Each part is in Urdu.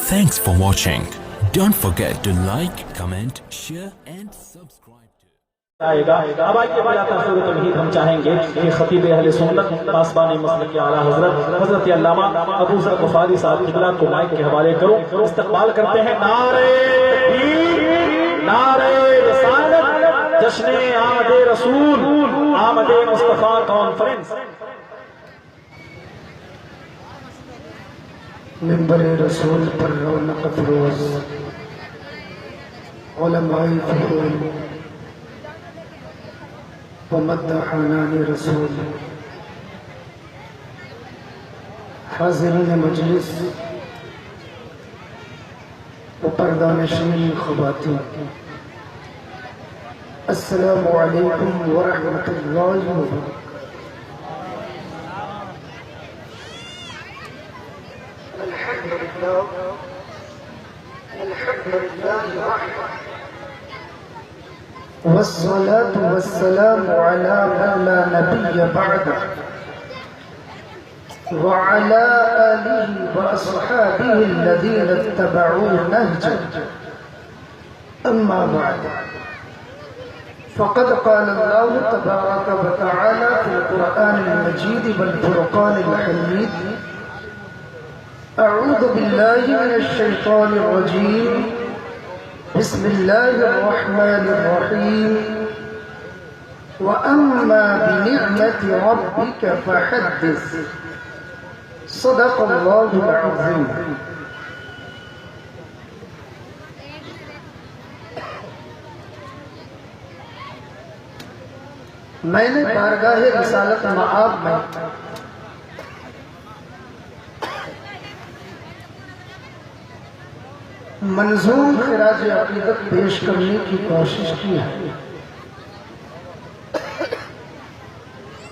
Thanks for watching. Don't forget to like, comment, share and subscribe to. اب آئیے بلا تاثر تمہید ہم چاہیں گے کہ خطیب اہل سنت پاسبان مسلک اعلیٰ حضرت علامہ ابو ذر غفاری صاحب قبلہ کو مائک کے حوالے کرو. استقبال کرتے ہیں نعرہ تکبیر، نعرہ رسالت، جشن آمد رسول، آمد مصطفیٰ کانفرنس. منبر رسول پر رونق افروز علماء فضول ومدحانان رسول، حاضرین مجلس و پردہ نشین خواتین، السلام علیکم ورحمۃ اللہ وبرکاتہ. الحمد لله والصلاة والسلام على من لا نبي بعده وعلى آله وأصحابه الذين اتبعوا نهجه. أما بعد، فقد قال الله تبارك وتعالى في القرآن المجيد والفرقان الحميد: أعوذ بالله من الشيطان الرجيم، بسم الله الرحمن الرحيم. وأما بنعمة ربك فحدث. صدق الله العظيم. میں نے بارگاہ رسالت مآب میں منظوم خراج عقیدت پیش کرنے کی کوشش کی ہے.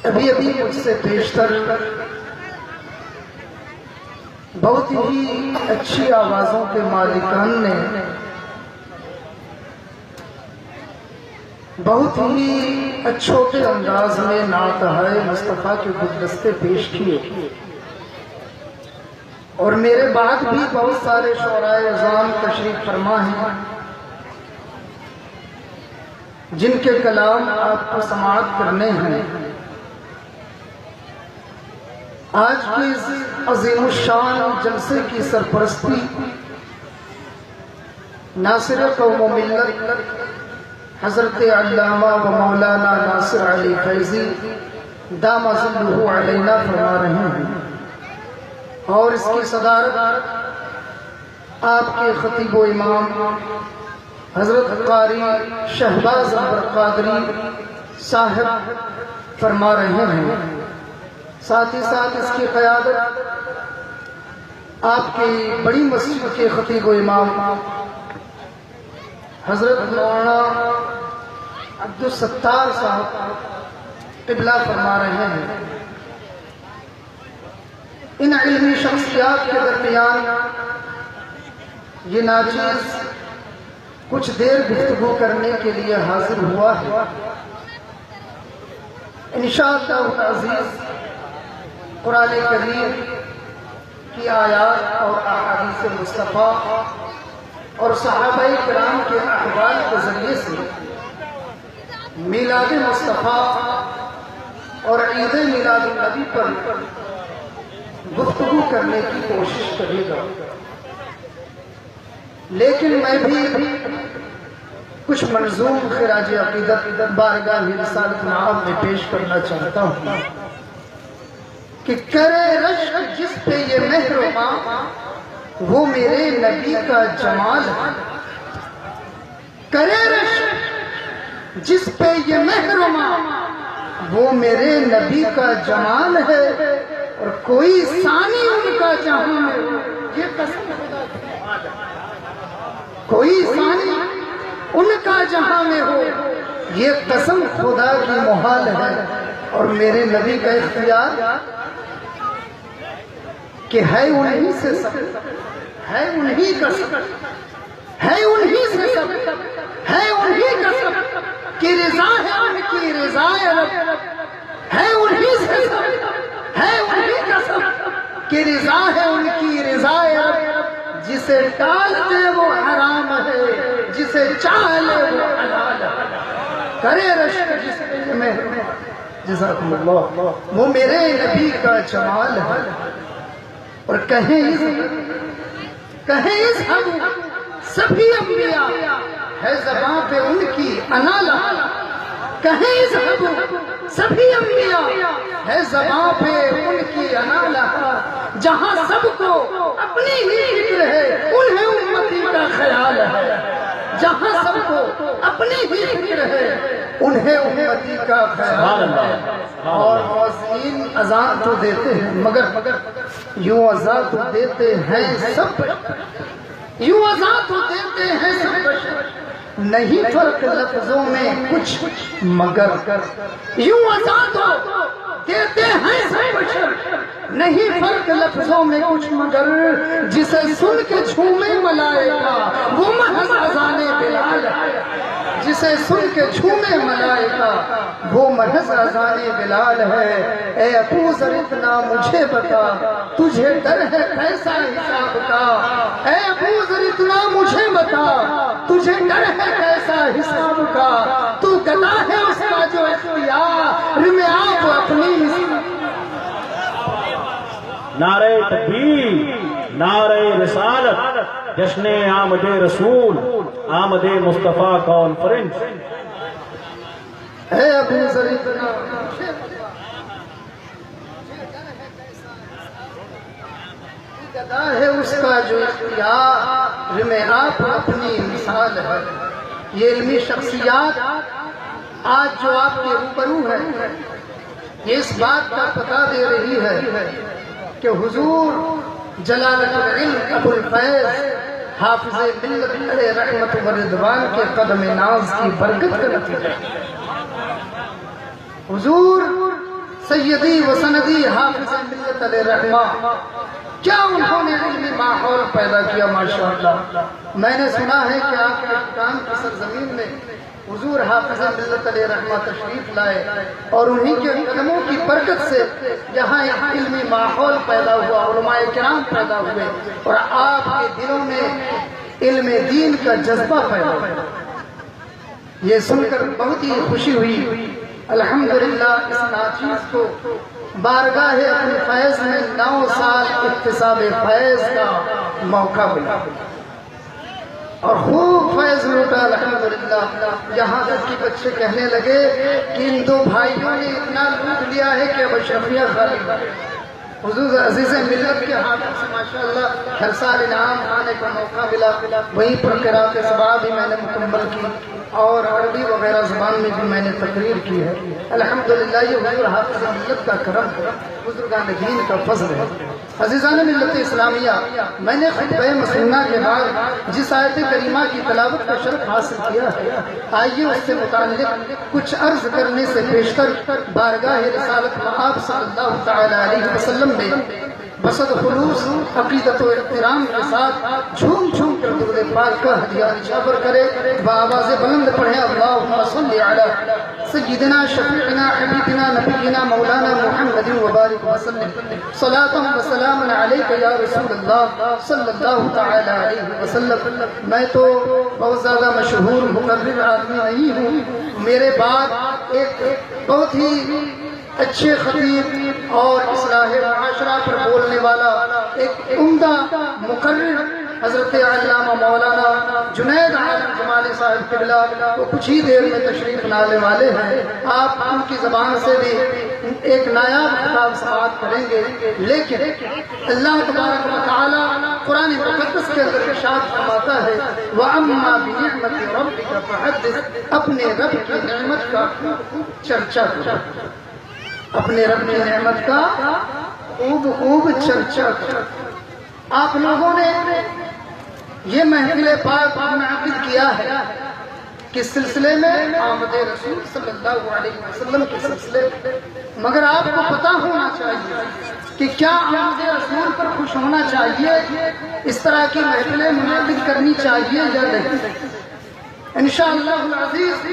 ابھی مجھ سے پیشتر بہت ہی اچھی آوازوں کے مالکان نے بہت ہی اچھوتے انداز میں نعتہائے مصطفیٰ کے گلدستے پیش کیے، اور میرے بعد بھی بہت سارے شعراء اعظام تشریف فرما ہیں جن کے کلام آپ کو سماعت کرنے ہیں. آج کی اس عظیم الشان جلسے کی سرپرستی ناصر قوم و ملت حضرت علامہ و مولانا ناصر علی فیضی دام ظلہ علینا فرما رہے ہیں، اور اس کی صدارت آپ کے خطیب و امام حضرت قاری شہباز انور قادری صاحب فرما رہے ہیں. ساتھ ہی ساتھ اس کی قیادت آپ کی بڑی مسجد کے خطیب و امام حضرت مولانا عبدالستار صاحب قبلہ فرما رہے ہیں. ان علمی شخصیات کے درمیان یہ ناچیز کچھ دیر گفتگو کرنے کے لیے حاضر ہوا ہے. انشاءاللہ العزیز قرآن کریم کی آیات اور احادیث مصطفیٰ اور صحابہ کرام کے احوال کے ذریعے سے میلاد مصطفیٰ اور عید میلاد النبی پر گفتگو کرنے کی کوشش کرے گا. لیکن میں بھی کچھ منظوم خراج عقیدت بارگاہ رسالت مآب میں پیش کرنا چاہتا ہوں کہ کرے رشک جس پہ یہ مہر و ماں وہ میرے نبی کا جمال ہے. کرے رشک جس پہ یہ مہر و ماں وہ میرے نبی کا جمال ہے، اور کوئی ثانی ان کا جہاں میں یہ قسم خدا کی، کوئی ثانی ان کا جہاں میں ہو یہ قسم خدا کی محال ہے. اور میرے نبی کا اختیار کہ ہے انہی سے سب، ہے انہی کا سب، ہے انہی سے سب، ہے انہی کا سب، کہ رضا ہے ان کی رضا رب، ہے انہی سے سب، ہے انہی کا سب، کہ رضا ہے ان کی رضا رب. جس جسے ٹال دے وہ حرام ہے، جسے چاہے وہ حلال ہے، کرے رشک جس میں جزاکم اللہ، وہ میرے نبی کا جمال ہے۔ اور کہیں ہم سبھی انبیاء ہے زباں پہ ان کی انا لہا، کہیں ہم سبھی انبیاء ہے زباں پہ ان کی انا لہا، جہاں سب کو اپنی ہی فکر ہے انہیں امتی کا خیال ہے، جہاں سب کو اپنی ہی فکر ہے انہیں امتی کا خیال ہے۔ اور مؤذنین اذان تو دیتے ہیں مگر یوں اذان تو دیتے ہیں سب، یوں اذان تو دیتے ہیں سب، نہیں فرق لفظوں میں کچھ مگر، یوں اذان تو دیتے ہیں سب بشر، نہیں فرق لفظوں میں کچھ مگر، جسے سن کے جھومے ملائکہ وہ محض اذان بلال ہے، جسے سن کے جھومے ملائکہ وہ محض اذان بلال ہے۔ اے ابو ذر اتنا مجھے بتا تجھے ڈر ہے کیسا حساب کا، اے ابو ذر اتنا مجھے بتا تجھے ڈر ہے کیسا حساب کا، تو گدا ہے اس کا جو اختیار میں آپ اپنی نعرہ تکبیر، نعرہ رسالت، جشن آمد رسول، آمد مصطفیٰ کانفرنس۔ اے ابو ذر اتنا گدا ہے اس کا جو اختیار میں آپ اپنی مثال ہے۔ یہ علمی شخصیات آج جو آپ کے روبرو ہے یہ اس بات کا پتہ دے رہی ہے کہ حضور جلالت العلم ابو الفیض حافظ ملت علیہ رحمت و رضوان کے قدم ناز کی برکت کا نتیجہ، حضور سیدی و سندی حافظ ملت علیہ رحمہ کیا انہوں نے علمی ماحول پیدا کیا ماشاءاللہ۔ میں نے سنا ہے کہ آپ کے مقام کی سرزمین میں حضور حافظ ملت علیہ رحمہ تشریف لائے اور انہی کے قدموں کی برکت سے یہاں ایک علمی ماحول پیدا ہوا، علماء کرام پیدا ہوئے اور آپ کے دلوں میں علم دین کا جذبہ پیدا ہوا۔ یہ سن کر بہت ہی خوشی ہوئی۔ الحمدللہ اس ناچیز کو بارگاہ اپنے فیض میں 9 سال اکتساب فیض کا موقع ملا اور خوب فیض لوٹا الحمدللہ، یہاں تک کہ بچے کہنے لگے کہ ان دو بھائیوں نے اتنا لوٹ لیا ہے کہ اب اشرفیہ خالی ہے۔ حضور عزیز ملت کے ہاتھوں سے ماشاءاللہ ہر سال انعام کھانے کا موقع ملا، وہیں پر قرأت سبا بھی میں نے مکمل کی اور عربی وغیرہ زبان میں بھی میں نے تقریر کی ہے۔ الحمدللہ یہ حضور حافظ ملت کا کرم، بزرگان دین کا فضل ہے۔ عزیزان ملت اسلامیہ، میں نے خطبہ مسنونہ کے بعد جس آیت کریمہ کی تلاوت کا شرف حاصل کیا ہے، آئیے اس سے متعلق کچھ عرض کرنے سے پیشتر بارگاہ رسالت آپ صلی اللہ تعالی علیہ وسلم میں بسط خلوص عقیدت و احترام کے ساتھ جھوم جھوم کر درود پاک کا ہدیہ نشابر کرے، بآواز بلند پڑھیں اللہم صلی علی سیدنا شفیعنا حبیبنا نبینا مولانا محمد وبارک وسلم صلاۃ و سلام علیک یا رسول اللہ صلی اللہ تعالی علیہ وسلم۔ میں تو بہت زیادہ مشہور مقرر آدمی نہیں ہوں، میرے بعد ایک بہت ہی اچھے خطیب اور اصلاح معاشرہ پر بولنے والا ایک عمدہ مقرر حضرت علامہ مولانا جنید عالم جمالی صاحب قبلہ وہ کچھ ہی دیر میں تشریف لانے والے ہیں۔ آپ ان کی زبان سے بھی ایک نایاب خطاب سماعت کریں گے، لیکن اللہ تبارک و تعالی قرآن مقدس کے اندر ارشاد فرماتا ہے وَأَمَّا بِنِعْمَةِ رَبِّكَ فَحَدِّثْ، اپنے رب کی نعمت کا چرچا کرو، اپنے رب کی نعمت کا خوب چرچا کرو۔ آپ لوگوں نے یہ محفل پاک منعقد کیا ہے کس سلسلے میں؟ آمد رسول صلی اللہ علیہ وسلم کے سلسلے میں، مگر آپ کو پتہ ہونا چاہیے کہ کیا آمد رسول پر خوش ہونا چاہیے، اس طرح کی محفلیں منعقد کرنی چاہیے یا نہیں؟ انشاءاللہ العزیز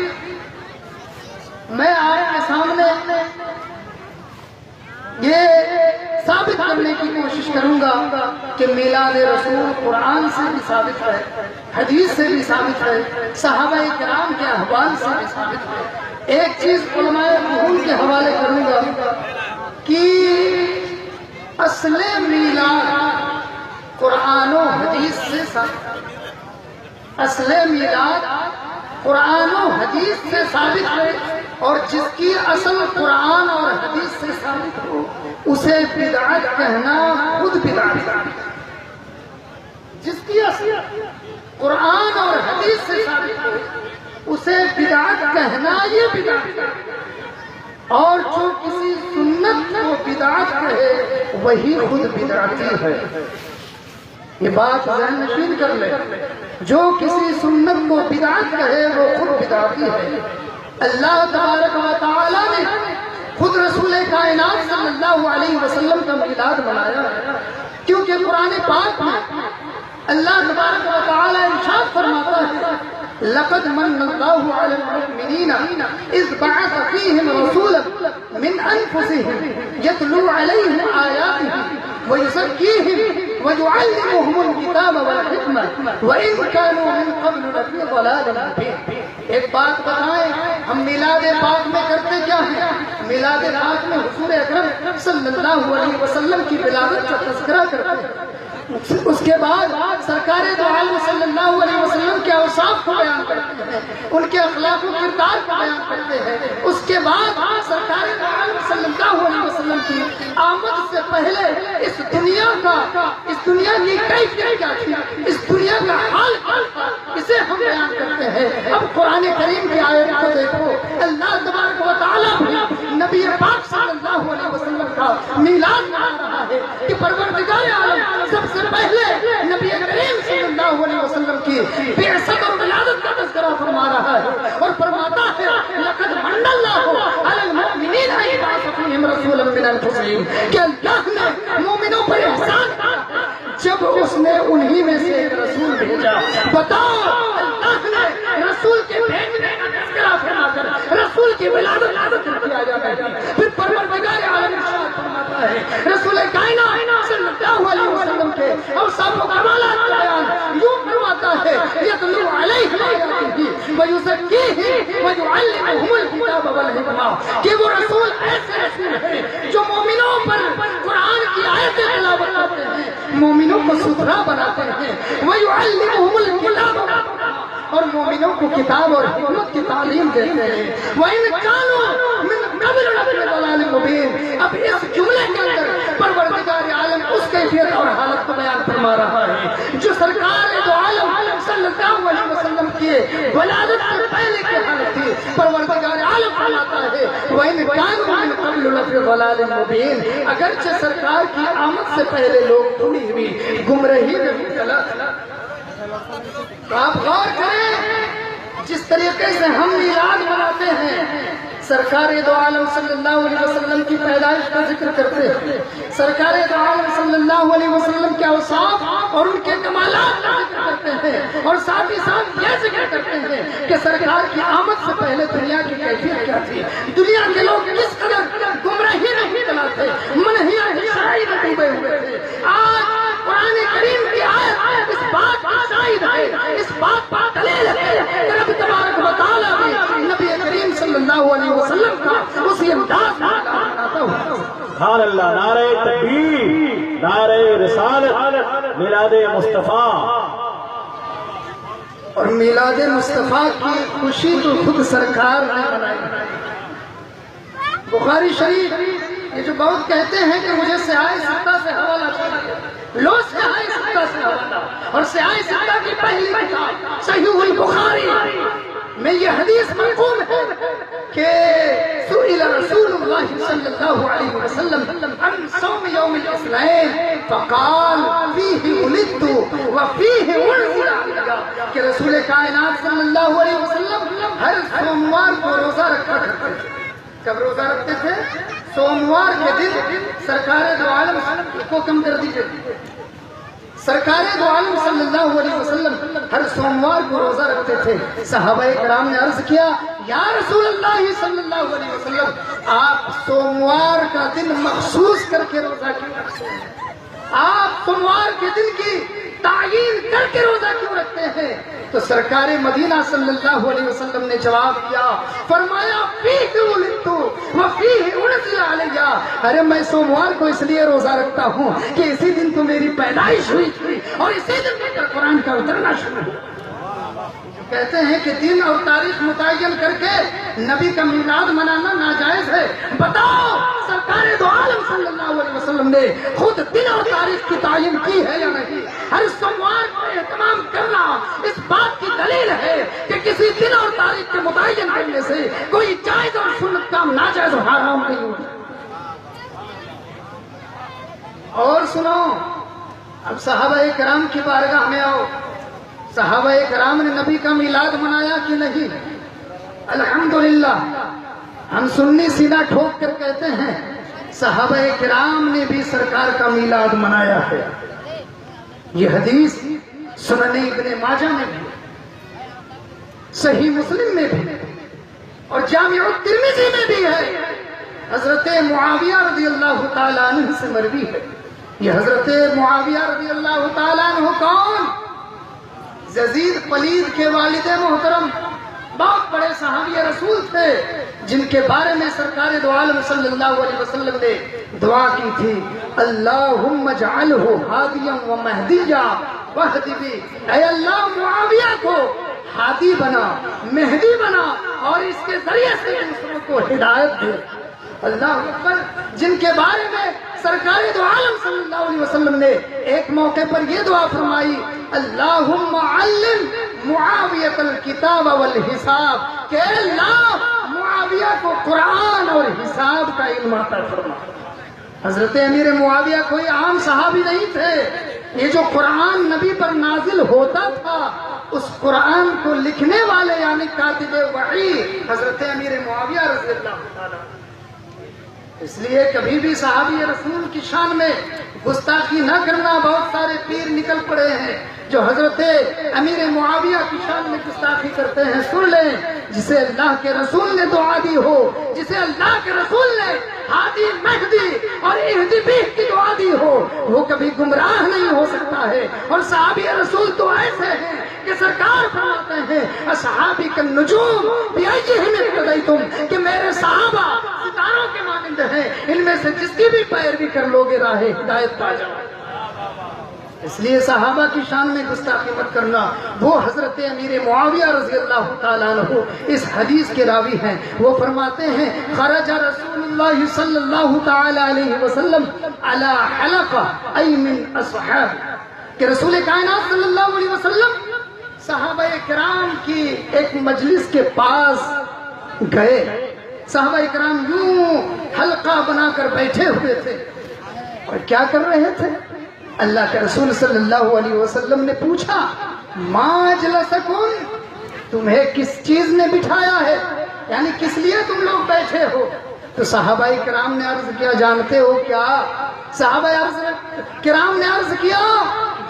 میں آپ کے سامنے یہ ثابت کرنے کی کوشش کروں گا کہ میلاد رسول قرآن سے بھی ثابت ہے، حدیث سے بھی ثابت ہے، صحابہ کرام کے احوال سے بھی ثابت ہے۔ ایک چیز علماء فضول کے حوالے کروں گا کہ اصل میلاد قرآن و حدیث سے ثابت ہے، اصل میلاد قرآن و حدیث سے ثابت ہے، اور جس کی اصل قرآن اور حدیث سے ثابت ہو اسے بدعت کہنا خود بدعت ہے۔ جس کی اصل قرآن اور حدیث سے ثابت ہو اسے بدعت کہنا یہ بدعت ہے، اور جو کسی سنت کو بدعت کہے وہی خود بدعتی ہے۔ یہ بات ذہن نشین کر لے، جو کسی سنت کو بدعت کہے وہ خود بدعتی ہے۔ اللہ تبارک و تعالی نے خود رسول کائنات صلی اللہ علیہ وسلم کا میلاد منایا ہے، کیونکہ قرآن پاک میں اللہ تبارک و تعالی ارشاد فرماتا ہے لقد من اللہ علی المؤمنین اذ بعث فیہم رسولا من انفسہم یتلو علیہم آیاتہ ویزکیہم وَيُعَلِّمُهُمُ الْكِتَابَ وَالْحِكْمَةَ وَإِنْ كَانُوا مِنْ قَبْلُ لَفِي ضَلَالٍ مُبِينٍ۔ ایک بات بتائیں، ہم میلاد پاک میں کرتے کیا ہیں؟ میلاد پاک میں حضور اکرم صلی اللہ علیہ وسلم کی ولادت کا تذکرہ کرتے ہیں، اس کے بعد سرکار دو عالم صلی اللہ علیہ وسلم کے اوصاف کو بیان کرتے ہیں، ان کے اخلاق و کردار کو بیان کرتے ہیں، اس کے بعد سرکار دو عالم صلی اللہ علیہ وسلم کی آمد سے پہلے اس دنیا کی کیفیت کیا تھی، اس دنیا کا حال کیا تھا، اسے ہم بیان کرتے ہیں۔ اب قرآن کریم کی آیت کو دیکھو، اللہ تبارک و تعالیٰ بھی نبی پاک صلی اللہ علیہ وسلم کا میلاد منا رہا ہے کہ پروردگار عالم سب سے پہلے نبی کریم صلی اللہ علیہ وسلم کی بعثت اور ولادت کا تذکرہ فرما رہا ہے، اور فرماتا ہے لقد من اللہ علی المؤمنین اذ بعث فیہم رسولا من انفسہم، کہ اللہ نے مومنوں پر احسان کیا جب اس نے انہی میں سے ایک رسول بھیجا۔ بتاؤ، اللہ نے رسول کے بھیجنے کا تذکرہ فرما کر رسول کی ولادت کیا جاتا ہے، پھر پروردگار عالم ارشاد فرماتا ہے رسول کائنات صلی اللہ علیہ وسلم کے اوصاف و کمالات کا بیان یوں فرماتا ہے یتلو علیہم آیاتہ ویزکیہم ویعلمہم الکتاب والحکمہ، کہ وہ رسول ایسے رسول ہیں جو مومنوں پر قرآن کی آیتیں تلاوت کرتے ہیں، مومنوں کو ستھرا بناتے ہیں، ویعلمہم الکتاب، اور مومنوں کو کتاب اور حکمت کی تعلیم دیتے ہیں، وَإِنْ كَانُوا مِنْ قَبْلُ لَفِي ضَلَالٍ مُبِينٍ۔ اب اس جملے کے اندر پروردگار عالم اس کیفیت اور حالت کو بیان فرما رہا ہے جو سرکار دو عالم صلی اللہ علیہ وسلم کی ولادت سے پہلے کی حالت تھی۔ پروردگار عالم فرماتا ہے وَإِنْ كَانُوا مِنْ قَبْلُ لَفِي ضَلَالٍ مُبِينٍ، اگرچہ سرکار کی آمد سے پہلے لوگ تھوڑی ہوئی گمراہی میں مبتلا۔ آپ غور کریں، جس طریقے سے ہم میلاد مناتے ہیں، سرکار دو عالم صلی اللہ علیہ وسلم کی پیدائش کا ذکر کرتے ہیں، سرکار دو عالم صلی اللہ علیہ وسلم کے اوصاف اور ان کے کمالات کا ذکر کرتے ہیں، اور ساتھ ہی ساتھ یہ ذکر کرتے ہیں کہ سرکار کی آمد سے پہلے دنیا کی کیفیت کیا تھی، دنیا کے لوگ کس قدر گمراہی میں مبتلا تھے، منہیات شرعی میں ڈوبے ہوئے تھے۔ آج قرآن کریم کی آیت اس بات کی شاہد ہے، اس بات پر دلیل ہے کہ رب تبارک و تعالیٰ بھی نبی کریم صلی اللہ علیہ وسلم کا اسی انداز میں بناتا ہوا۔ سبحان اللہ، نعرہ تکبیر، نعرہ رسالت، میلاد مصطفیٰ۔ اور میلاد مصطفیٰ کی خوشی تو خود سرکار نے منائی۔ بخاری شریف یہ جو بہت کہتے ہیں کہ مجھے سیاہ ستہ سے حوالہ چاہیے، لو سیاہ ستہ سے حوالہ، اور سیاہ ستہ کی پہلی کتاب صحیح البخاری میں یہ حدیث مرقوم ہے کہ سئل رسول اللہ صلی اللہ علیہ وسلم عن صوم یوم الاثنین فقال فیہ ولدت وفیہ انزل علی، کہ رسول کائنات صلی اللہ علیہ وسلم ہر سوموار کو روزہ رکھا کرتے تھے۔ کب روزہ رکھتے تھے؟ سوموار کے دن۔ سرکار دو عالم کو کم کر دیجئے، سرکار دو عالم صلی اللہ علیہ وسلم ہر سوموار کو روزہ رکھتے تھے۔ صحابہ کرام نے عرض کیا یا رسول اللہ صلی اللہ علیہ وسلم آپ سوموار کا دن مخصوص کر کے روزہ کیوں رکھتے ہیں؟ آپ سوموار کے دن کی تعیین کر کے روزہ کیوں رکھتے ہیں؟ تو سرکار مدینہ صلی اللہ علیہ وسلم نے جواب دیا، فرمایا فیہ ولدت وفیہ انزل علی، ارے میں سوموار کو اس لیے روزہ رکھتا ہوں کہ اسی دن تو میری پیدائش ہوئی تھی اور اسی دن میں قرآن کا اترنا شروع ہوا۔ کہتے ہیں کہ دن اور تاریخ متعین کر کے نبی کا میلاد منانا ناجائز ہے، بتاؤ سرکار دو عالم صلی اللہ علیہ وسلم نے خود دن اور تاریخ کی تعین کی ہے یا نہیں؟ ہر سوموار کو اہتمام کرنا اس بات کی دلیل ہے کہ کسی دن اور تاریخ کے متعین کرنے سے کوئی جائز اور سنت کام ناجائز اور حرام نہیں ہوتا۔ اور سنو، اب صحابہ کرام کی بارگاہ میں آؤ، صحابہ کرام نے نبی کا میلاد منایا کہ نہیں؟ الحمدللہ ہم سنی سینہ ٹھوک کر کہتے ہیں صحابہ کرام نے بھی سرکار کا میلاد منایا ہے۔ یہ حدیث سنن ابن ماجہ میں بھی، صحیح مسلم میں بھی اور جامع الترمذی میں بھی ہے۔ حضرت معاویہ رضی اللہ تعالیٰ عنہ سے مروی ہے۔ یہ حضرت معاویہ رضی اللہ تعالیٰ عنہ کون؟ یزید پلید کے والد محترم، بہت بڑے صحابی رسول تھے جن کے بارے میں سرکار دو عالم صلی اللہ علیہ وسلم نے دعا کی تھی، اللہم اجعلہ ہادیا و مہدیا واہد بی، اے اللہ معاویہ کو ہادی بنا، مہدی بنا اور اس کے ذریعے سے دوسروں کو ہدایت دے۔ اللہ اکبر، جن کے بارے میں سرکار دو عالم صلی اللہ علیہ وسلم نے ایک موقع پر یہ دعا فرمائی، اللہم علم معاویۃ الکتاب والحساب، کہ اللہ معاویہ کو قرآن اور حساب کا علم عطا فرما۔ حضرت امیر معاویہ کوئی عام صحابی نہیں تھے، یہ جو قرآن نبی پر نازل ہوتا تھا اس قرآن کو لکھنے والے یعنی کاتب وحی حضرت امیر معاویہ رضی اللہ تعالیٰ۔ اس لیے کبھی بھی صحابی رسول کی شان میں گستاخی نہ کرنا۔ بہت سارے پیر نکل پڑے ہیں جو حضرت امیر معاویہ کی شان میں گستاخی کرتے ہیں۔ سن لیں، جسے اللہ کے رسول نے دعا دی ہو، جسے اللہ کے رسول نے ہادی مہدی اور اہدی بھی کی دعا دی ہو، وہ کبھی گمراہ نہیں ہو سکتا ہے۔ اور صحابی رسول تو ایسے ہیں کہ سرکار فرماتے ہیں اصحابی کالنجوم بأیہم اقتدیتم، کہ میرے صحابہ ستاروں کے مانند ہیں، ان میں سے جس کی بھی پیروی کر لو گے راہ ہدایت پا جاؤ۔ اس لیے صحابہ کی شان میں گستاخی مت کرنا۔ وہ حضرت امیر معاویہ رضی اللہ تعالیٰ عنہ اس حدیث کے راوی ہیں۔ وہ فرماتے ہیں خرج رسول اللہ صلی اللہ تعالیٰ علیہ وسلم علی حلقہ ای من اصحاب، کہ رسول کائنات صلی اللہ علیہ وسلم صحابہ کرام کی ایک مجلس کے پاس گئے۔ صحابہ کرام یوں حلقہ بنا کر بیٹھے ہوئے تھے اور کیا کر رہے تھے؟ اللہ کے رسول صلی اللہ علیہ وسلم نے پوچھا ما جلسکم، تمہیں کس چیز نے بٹھایا ہے، یعنی کس لیے تم لوگ بیٹھے ہو؟ تو صحابہ کرام نے عرض کیا جانتے ہو کیا؟ صحابہ کرام نے عرض کیا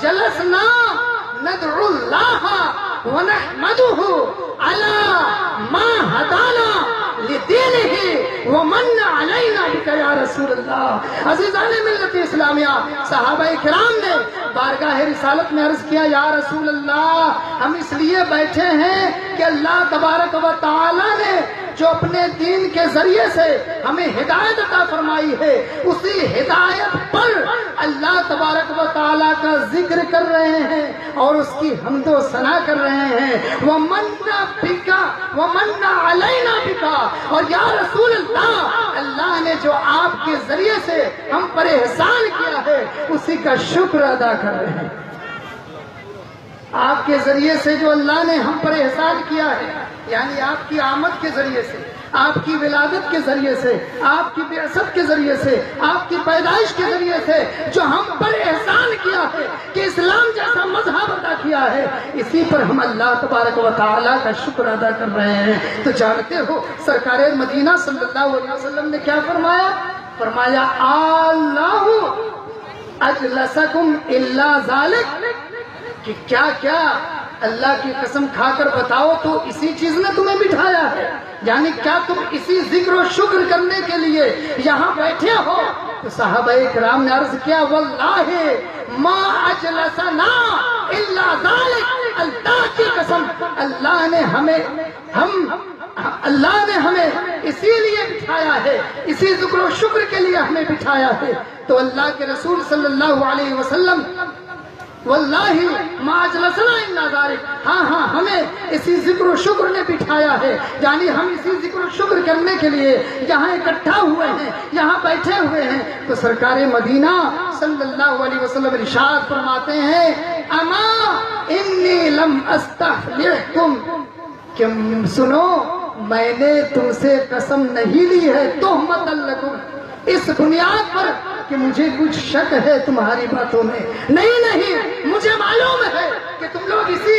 جلسنا ندعو اللہ ونحمدہ علی ما ہدانا لدینہ ومن علینا بک یا رسول اللہ۔ عزیزان ملت اسلامیہ، صحابہ کرام نے بارگاہ رسالت میں عرض کیا یا رسول اللہ ہم اس لیے بیٹھے ہیں کہ اللہ تبارک و تعالی نے جو اپنے دین کے ذریعے سے ہمیں ہدایت عطا فرمائی ہے، اسی ہدایت پر اللہ تبارک و تعالیٰ کا ذکر کر رہے ہیں اور اس کی حمد و ثنا کر رہے ہیں۔ وَمَنَّا بِكَ وَمَنَّا عَلَيْنَا بِكَ، اور یا رسول اللہ اللہ نے جو آپ کے ذریعے سے ہم پر احسان کیا ہے اسی کا شکر ادا کر رہے ہیں۔ آپ کے ذریعے سے جو اللہ نے ہم پر احسان کیا ہے، یعنی آپ کی آمد کے ذریعے سے، آپ کی ولادت کے ذریعے سے، آپ کی بعثت کے ذریعے سے، آپ کی پیدائش کے ذریعے سے جو ہم پر احسان کیا ہے کہ اسلام جیسا مذہب عطا کیا ہے، اسی پر ہم اللہ تبارک و تعالیٰ کا شکر ادا کر رہے ہیں۔ تو جانتے ہو سرکار مدینہ صلی اللہ علیہ وسلم نے کیا فرمایا؟ فرمایا اللہ اجلسکم الا ذالک، کہ کیا کیا اللہ کی قسم کھا کر بتاؤ تو اسی چیز نے تمہیں بٹھایا ہے، یعنی کیا تم اسی ذکر و شکر کرنے کے لیے یہاں بیٹھے ہو؟ تو صحابہ کرام نے عرض کیا واللہ ما اجلسنا الا ذالک، اللہ کی قسم اللہ نے ہمیں اسی لیے بٹھایا ہے، اسی ذکر و شکر کے لیے ہمیں بٹھایا ہے۔ تو اللہ کے رسول صلی اللہ علیہ وسلم واللہ ما اجلسنا الا ذالک، ہاں ہمیں اسی ذکر و شکر نے بٹھایا ہے، یعنی ہم اسی ذکر و شکر کرنے کے لیے یہاں اکٹھا ہوئے ہیں، یہاں بیٹھے ہوئے ہیں۔ تو سرکار مدینہ صلی اللہ علیہ وسلم ارشاد فرماتے ہیں اما انی لم استحلفکم، کہ سنو میں نے تم سے قسم نہیں لی ہے تہمت لکم، اس بنیاد پر کہ مجھے کچھ شک ہے تمہاری باتوں میں، نہیں مجھے معلوم ہے کہ تم لوگ اسی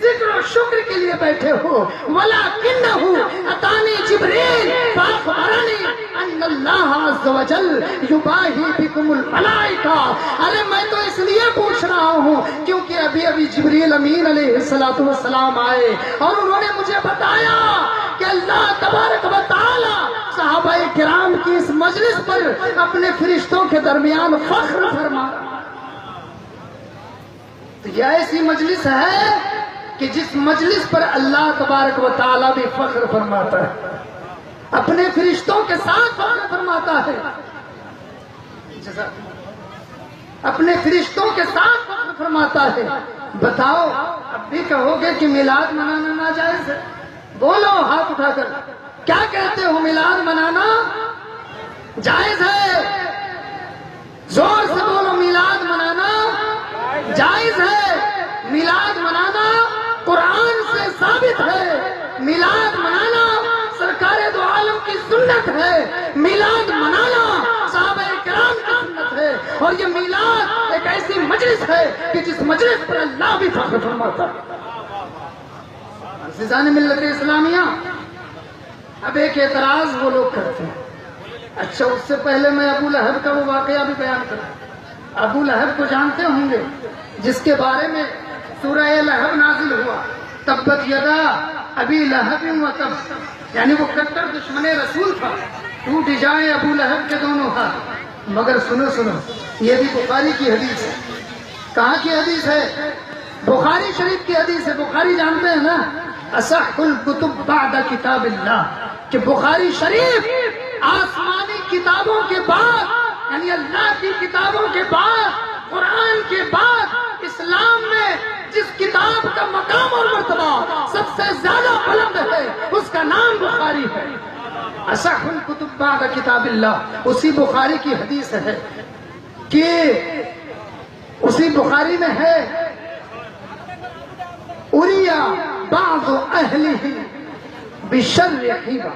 ذکر و شکر کے لیے بیٹھے ہو۔ وَلَكِنَّهُ أَتَانِي جِبْرِيلُ فَأَخْبَرَنِي أَنَّ اللَّهَ عَزَّ وَجَلَّ يُبَاهِي بِكُمُ الْمَلَائِكَةَ، ارے میں تو اس لیے پوچھ رہا ہوں کیونکہ ابھی جبریل امین علیہ السلام آئے اور انہوں نے مجھے بتایا کہ اللہ تبارک و تعالی صحابہ کرام کی اس مجلس پر اپنے فرشتوں کے درمیان فخر فرما رہا۔ تو یہ ایسی مجلس ہے کہ جس مجلس پر اللہ تبارک و تعالی بھی فخر فرماتا ہے، اپنے فرشتوں کے ساتھ فخر فرماتا ہے، اپنے فرشتوں کے ساتھ فخر فرماتا ہے۔ بتاؤ اب بھی کہو گے کہ میلاد منانا ناجائز ہے؟ بولو ہاتھ اٹھا کر، کیا کہتے ہو؟ میلاد منانا جائز ہے؟ زور سے بولو، میلاد منانا جائز ہے، میلاد منانا قرآن سے ثابت ہے، میلاد منانا سرکار دو عالم کی سنت ہے، میلاد منانا صحابہ کرام کی سنت ہے، اور یہ میلاد ایک ایسی مجلس ہے کہ جس مجلس پر اللہ بھی فخر فرماتا ہے۔ عزیزان ملت اسلامیہ، اب ایک اعتراض وہ لوگ کرتے ہیں، اچھا اس سے پہلے میں ابو لہب کا وہ واقعہ بھی بیان کروں۔ ابو لہب کو جانتے ہوں گے، جس کے بارے میں سورہ لہب نازل ہوا، تبت یدا ابی لہب و تب، یعنی وہ کٹر دشمن رسول تھا، ٹوٹ جائے ابو لہب کے دونوں ہاتھ۔ مگر سنو یہ بھی بخاری کی حدیث ہے۔ کہاں کی حدیث ہے؟ بخاری شریف کی حدیث ہے۔ بخاری جانتے ہیں نا، اصح الکتب بعد کتاب اللہ، کہ بخاری شریف آسمانی کتابوں کے بعد، یعنی اللہ کی کتابوں کے بعد، قرآن کے بعد اسلام میں جس کتاب کا مقام اور مرتبہ سب سے زیادہ بلند ہے اس کا نام بخاری ہے۔ اصح الکتب بعد کتاب اللہ، اسی بخاری کی حدیث ہے کہ اسی بخاری میں ہے اریا بعض اہلہ بشر خیبہ،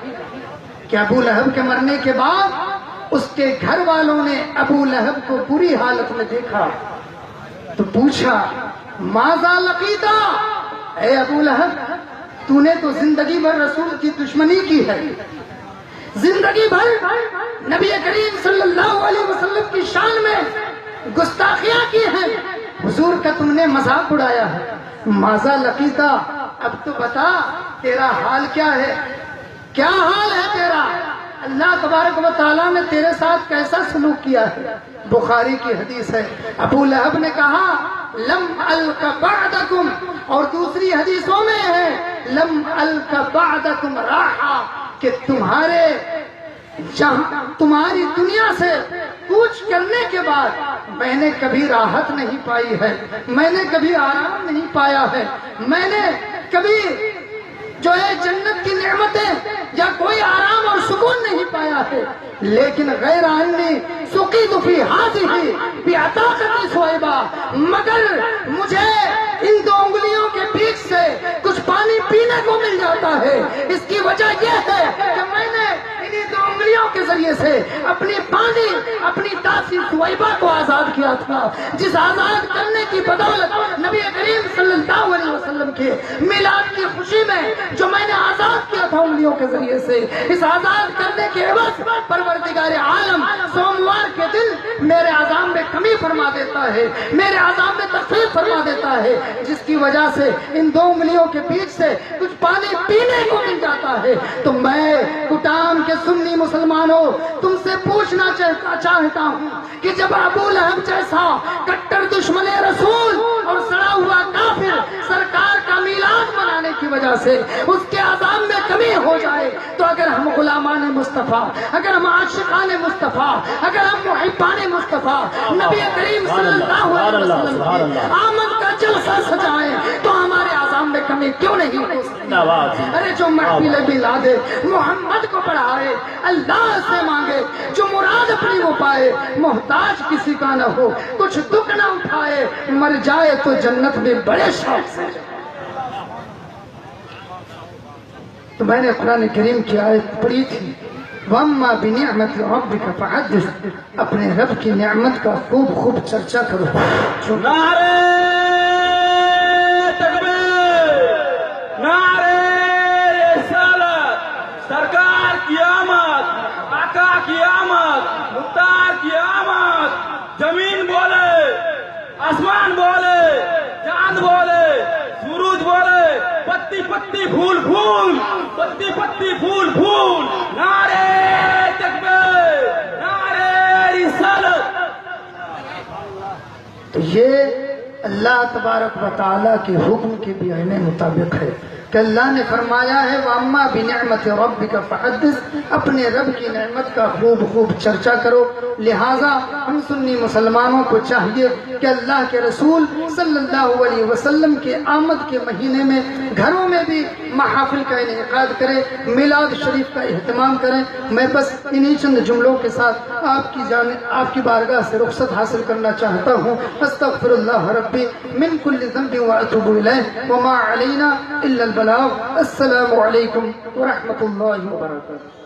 کہ ابو لہب کے مرنے کے بعد اس کے گھر والوں نے ابو لہب کو بری حالت میں دیکھا تو پوچھا ماذا لقیتا، اے ابو لہب تو نے تو زندگی بھر رسول کی دشمنی کی ہے، زندگی بھر نبی کریم صلی اللہ علیہ وسلم کی شان میں گستاخیاں کی ہیں، حضور کا تم نے مذاق اڑایا ہے، ماذا لقیتا، اب تو بتا تیرا حال کیا ہے، کیا حال ہے تیرا، اللہ تبارک و تعالیٰ نے تیرے ساتھ کیسا سلوک کیا ہے۔ بخاری کی حدیث ہے۔ ابو لہب نے کہا لم الق بعدکم، اور دوسری حدیثوں میں ہے لم الق بعدکم راحہ، کہ تمہاری دنیا سے کوچ کرنے کے بعد میں نے کبھی راحت نہیں پائی ہے، میں نے کبھی آرام نہیں پایا ہے، میں نے کبھی جو ہے جنت کی نعمتیں یا کوئی آرام اور سکون نہیں پایا ہے، لیکن غیر انی سقیت فی ہذہ بعطاقۃ صہیبہ، مگر مجھے ان دو انگلیوں کے بیچ سے کچھ پانی پینے کو مل جاتا ہے، اس کی وجہ یہ ہے کہ میں نے انہی دو انگلیوں کے ذریعے سے اپنی داسی صہیبہ کو آزاد کیا تھا، جس آزاد کرنے کی بدولت نبی کریم صلی اللہ علیہ وسلم کے میلاد کی خوشی میں جو میں نے آزاد کیا تھا ان انگلیوں کے ذریعے سے اس آزاد کرنے کے عوض پروردگار عالم سوموار کے دن میرے عذاب میں کمی فرما دیتا ہے، میرے عذاب میں تخفیف فرما دیتا ہے، جس کی وجہ سے ان دو انگلیوں کے بیچ سے کچھ پانی پینے کو مل جاتا ہے۔ تو میں کوٹام کے سنی مسلمانوں تم سے پوچھنا چاہتا ہوں کہ جب ابو لہب جیسا کٹر دشمن رسول اور سڑا ہوا کافر سرکار کا میلاد منانے کی وجہ سے اس کے عذاب میں کمی ہو جائے، تو اگر ہم غلامان مصطفیٰ، اگر ہم عاشقان مصطفیٰ، اگر ہم محبان مصطفیٰ نبی کریم صلی اللہ علیہ وسلم کی آمد کا جلسہ سجائیں تو ہمارے عذاب میں کمی کیوں نہیں ہو سکتی؟ ارے جو محفل میلاد محمد کو پڑھائے، اللہ سے مانگے، جو مراد اپنی وہ پائے، محتاج کسی کا نہ ہو، کچھ دکھ نہ اٹھائے، مر جائے تو جنت میں بڑے شوق سے۔ تو میں نے قرآن کریم کی آیت پڑھی تھی، وَأَمَّا بِنِعْمَةِ رَبِّكَ فَحَدِّثْ، اپنے رب کی نعمت کا خوب خوب چرچا کرو۔ نعرے تکبیر، نعرے رسالت، سرکار کی آمد، آقا کی آمد، مختار کی آمد، زمین بولے، آسمان بولے، چاند بولے، سورج بولے، پتی پتی پھول پھول، پتی پتی پھول پھول، نعرے تکبیر، نعرے رسالت۔ تو یہ اللہ تبارک و تعالیٰ کے حکم کے بھی عین مطابق ہے کہ اللہ نے فرمایا ہے وَأَمَّا بِنِعْمَةِ رَبِّكَ فَحَدِّثْ، اپنے رب کی نعمت کا خوب خوب چرچا کرو۔ لہٰذا ہم سنی مسلمانوں کو چاہیے کہ اللہ کے رسول صلی اللہ علیہ وسلم کے آمد کے مہینے میں گھروں میں بھی محافل کا انعقاد کریں، میلاد شریف کا اہتمام کریں۔ میں بس انہی چند جملوں کے ساتھ آپ کی بارگاہ سے رخصت حاصل کرنا چاہتا ہوں۔ استغفر اللہ ربی من کل ذنب واتوب الیہ وما علینا الا البلاغ۔ السلام علیکم ورحمۃ اللہ وبرکاتہ۔